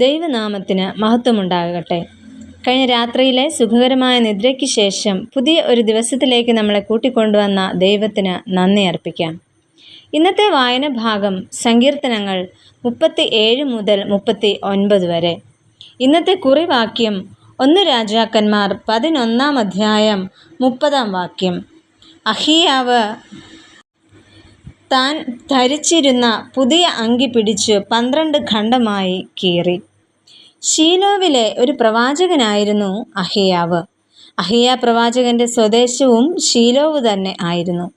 ദൈവനാമത്തിന് മഹത്വമുണ്ടാകട്ടെ. കഴിഞ്ഞ രാത്രിയിലെ സുഖകരമായ നിദ്രയ്ക്ക് ശേഷം പുതിയ ഒരു ദിവസത്തിലേക്ക് നമ്മളെ കൂട്ടിക്കൊണ്ടുവന്ന ദൈവത്തിന് നന്ദി അർപ്പിക്കാം. ഇന്നത്തെ വായന ഭാഗം സങ്കീർത്തനങ്ങൾ 37 മുതൽ 39 വരെ. ഇന്നത്തെ കുറിവാക്യം 1 രാജാക്കന്മാർ 11 അധ്യായം 30 വാക്യം. അഹിയാവ് താൻ ധരിച്ചിരുന്ന പുതിയ അങ്കി പിടിച്ചു 12 ഖണ്ഡമായി കീറി. ശീലോവിലെ ഒരു പ്രവാചകനായിരുന്നു അഹിയാവ്. അഹിയ പ്രവാചകന്റെ സ്വദേശവും ശീലോവ് തന്നെ ആയിരുന്നു.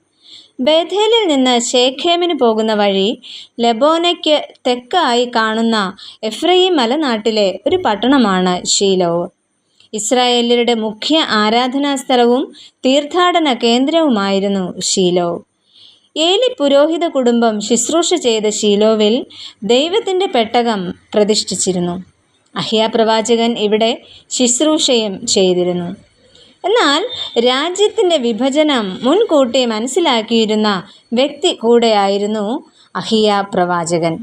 ബേഥേലിൽ നിന്ന് ശേഖേമിന് പോകുന്ന വഴി ലെബോനയ്ക്ക് തെക്കായി കാണുന്ന എഫ്രയീം മലനാട്ടിലെ ഒരു പട്ടണമാണ് ശീലോവ്. ഇസ്രായേല്യരുടെ മുഖ്യ ആരാധനാ സ്ഥലവും തീർത്ഥാടന കേന്ദ്രവുമായിരുന്നു ശീലോവ്. ഏലി പുരോഹിത കുടുംബം ശുശ്രൂഷ ചെയ്ത ശീലോവിൽ ദൈവത്തിൻ്റെ പെട്ടകം പ്രതിഷ്ഠിച്ചിരുന്നു. അഹിയ പ്രവാചകൻ ഇവിടെ ശുശ്രൂഷയും ചെയ്തിരുന്നു. എന്നാൽ രാജ്യത്തിൻ്റെ വിഭജനം മുൻകൂട്ടി മനസ്സിലാക്കിയിരുന്ന വ്യക്തി കൂടെയായിരുന്നു അഹിയ പ്രവാചകൻ.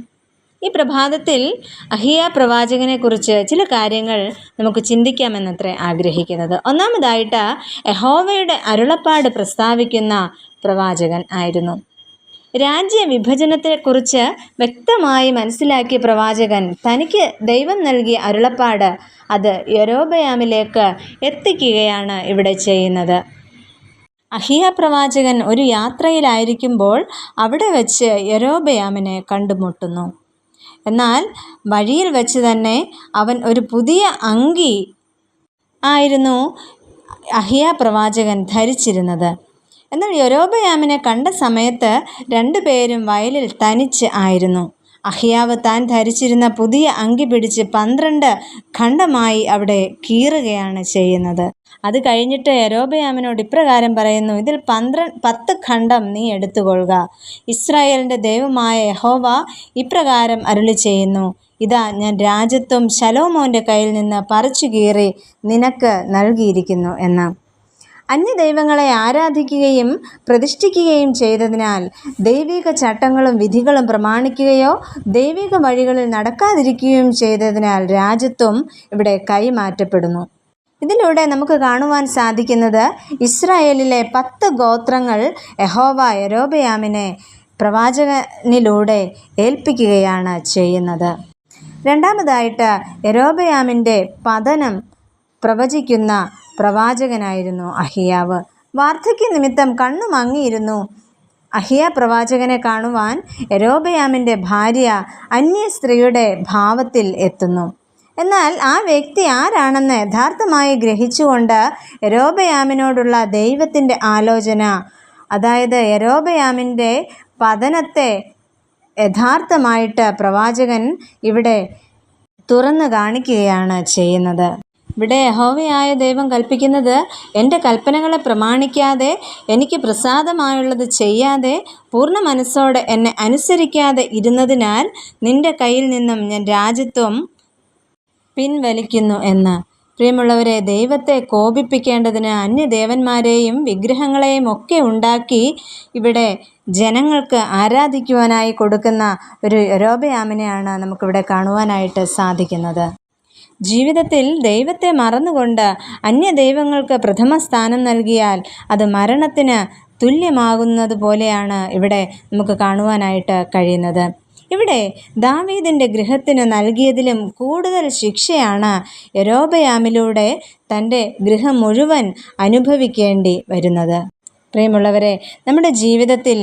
ഈ പ്രഭാതത്തിൽ അഹിയ പ്രവാചകനെക്കുറിച്ച് ചില കാര്യങ്ങൾ നമുക്ക് ചിന്തിക്കാമെന്നത്രേ ആഗ്രഹിക്കുന്നത്. ഒന്നാമതായിട്ട് യഹോവയുടെ അരുളപ്പാട് പ്രസ്താവിക്കുന്ന പ്രവാചകൻ ആയിരുന്നു. രാജ്യവിഭജനത്തെക്കുറിച്ച് വ്യക്തമായി മനസ്സിലാക്കിയ പ്രവാചകൻ തനിക്ക് ദൈവം നൽകിയ അരുളപ്പാട് അത് യൊരോബെയാമിലേക്ക് എത്തിക്കുകയാണ് ഇവിടെ ചെയ്യുന്നത്. അഹിയ പ്രവാചകൻ ഒരു യാത്രയിലായിരിക്കുമ്പോൾ അവിടെ വെച്ച് യൊരോബെയാമിനെ കണ്ടുമുട്ടുന്നു. എന്നാൽ വഴിയിൽ വെച്ച് തന്നെ അവൻ ഒരു പുതിയ അങ്കി ആയിരുന്നു അഹിയ പ്രവാചകൻ ധരിച്ചിരുന്നത്. എന്നാൽ യൊരോബെയാമിനെ കണ്ട സമയത്ത് രണ്ടുപേരും വയലിൽ തനിച്ച് ആയിരുന്നു. അഹിയാവ് താൻ ധരിച്ചിരുന്ന പുതിയ അങ്കി പിടിച്ച് 12 ഖണ്ഡമായി അവിടെ കീറുകയാണ് ചെയ്യുന്നത്. അത് കഴിഞ്ഞിട്ട് യൊരോബെയാമിനോട് ഇപ്രകാരം പറയുന്നു, ഇതിൽ 10 ഖണ്ഡം നീ എടുത്തുകൊള്ളുക. ഇസ്രായേലിൻ്റെ ദൈവമായ യഹോവ ഇപ്രകാരം അരുളി ചെയ്യുന്നു, ഇതാ ഞാൻ രാജത്വം ശലോമോൻ്റെ കയ്യിൽ നിന്ന് പറിച്ചു കീറി നിനക്ക് നൽകിയിരിക്കുന്നു എന്ന്. അന്യദൈവങ്ങളെ ആരാധിക്കുകയും പ്രതിഷ്ഠിക്കുകയും ചെയ്തതിനാൽ ദൈവിക ചട്ടങ്ങളും വിധികളും പ്രമാണിക്കുകയോ ദൈവിക വഴികളിൽ നടക്കാതിരിക്കുകയും ചെയ്തതിനാൽ രാജത്വം ഇവിടെ കൈമാറ്റപ്പെടുന്നു. ഇതിലൂടെ നമുക്ക് കാണുവാൻ സാധിക്കുന്നത് ഇസ്രായേലിലെ 10 ഗോത്രങ്ങൾ യഹോവ യൊരോബെയാമിനെ പ്രവാചകനിലൂടെ ഏൽപ്പിക്കുകയാണ് ചെയ്യുന്നത്. രണ്ടാമതായിട്ട് യൊരോബെയാമിൻ്റെ പതനം പ്രവചിക്കുന്ന പ്രവാചകനായിരുന്നു അഹിയാവ്. വാർദ്ധക്യ നിമിത്തം കണ്ണു മങ്ങിയിരുന്നു. അഹിയ പ്രവാചകനെ കാണുവാൻ യൊരോബെയാമിൻ്റെ ഭാര്യ അന്യ സ്ത്രീയുടെ ഭാവത്തിൽ എത്തുന്നു. എന്നാൽ ആ വ്യക്തി ആരാണെന്ന് യഥാർത്ഥമായി ഗ്രഹിച്ചുകൊണ്ട് യൊരോബെയാമിനോടുള്ള ദൈവത്തിൻ്റെ ആലോചന, അതായത് യൊരോബെയാമിൻ്റെ പതനത്തെ യഥാർത്ഥമായിട്ട് പ്രവാചകൻ ഇവിടെ തുറന്നു കാണിക്കുകയാണ് ചെയ്യുന്നത്. ഇവിടെ യഹോവയായ ദൈവം കൽപ്പിക്കുന്നത്, എൻ്റെ കൽപ്പനകളെ പ്രമാണിക്കാതെ എനിക്ക് പ്രസാദമായുള്ളത് ചെയ്യാതെ പൂർണ്ണ മനസ്സോടെ എന്നെ അനുസരിക്കാതെ ഇരുന്നതിനാൽ നിൻ്റെ കയ്യിൽ നിന്നും ഞാൻ രാജത്വം പിൻവലിക്കുന്നു എന്ന്. പ്രിയമുള്ളവരെ, ദൈവത്തെ കോപിപ്പിക്കേണ്ടതിന് അന്യദേവന്മാരെയും വിഗ്രഹങ്ങളെയും ഒക്കെ ഉണ്ടാക്കി ഇവിടെ ജനങ്ങൾക്ക് ആരാധിക്കുവാനായി കൊടുക്കുന്ന ഒരു യൊരോബെയാമിനെയാണ് നമുക്കിവിടെ കാണുവാനായിട്ട് സാധിക്കുന്നത്. ജീവിതത്തിൽ ദൈവത്തെ മറന്നുകൊണ്ട് അന്യദൈവങ്ങൾക്ക് പ്രഥമ സ്ഥാനം നൽകിയാൽ അത് മരണത്തിന് തുല്യമാകുന്നത് പോലെയാണ് ഇവിടെ നമുക്ക് കാണുവാനായിട്ട് കഴിയുന്നത്. ഇവിടെ ദാവീദിൻ്റെ ഗൃഹത്തിന് നൽകിയതിലും കൂടുതൽ ശിക്ഷയാണ് യൊരോബെയാമിലൂടെ തൻ്റെ ഗൃഹം മുഴുവൻ അനുഭവിക്കേണ്ടി വരുന്നത്. പ്രിയമുള്ളവരെ, നമ്മുടെ ജീവിതത്തിൽ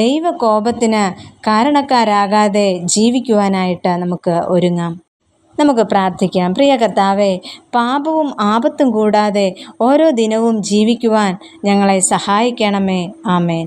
ദൈവകോപത്തിന് കാരണക്കാരാകാതെ ജീവിക്കുവാനായിട്ട് നമുക്ക് ഒരുങ്ങാം. നമുക്ക് പ്രാർത്ഥിക്കാം. പ്രിയ കർത്താവേ, പാപവും ആപത്തും കൂടാതെ ഓരോ ദിനവും ജീവിക്കുവാൻ ഞങ്ങളെ സഹായിക്കണമേ. ആമേൻ.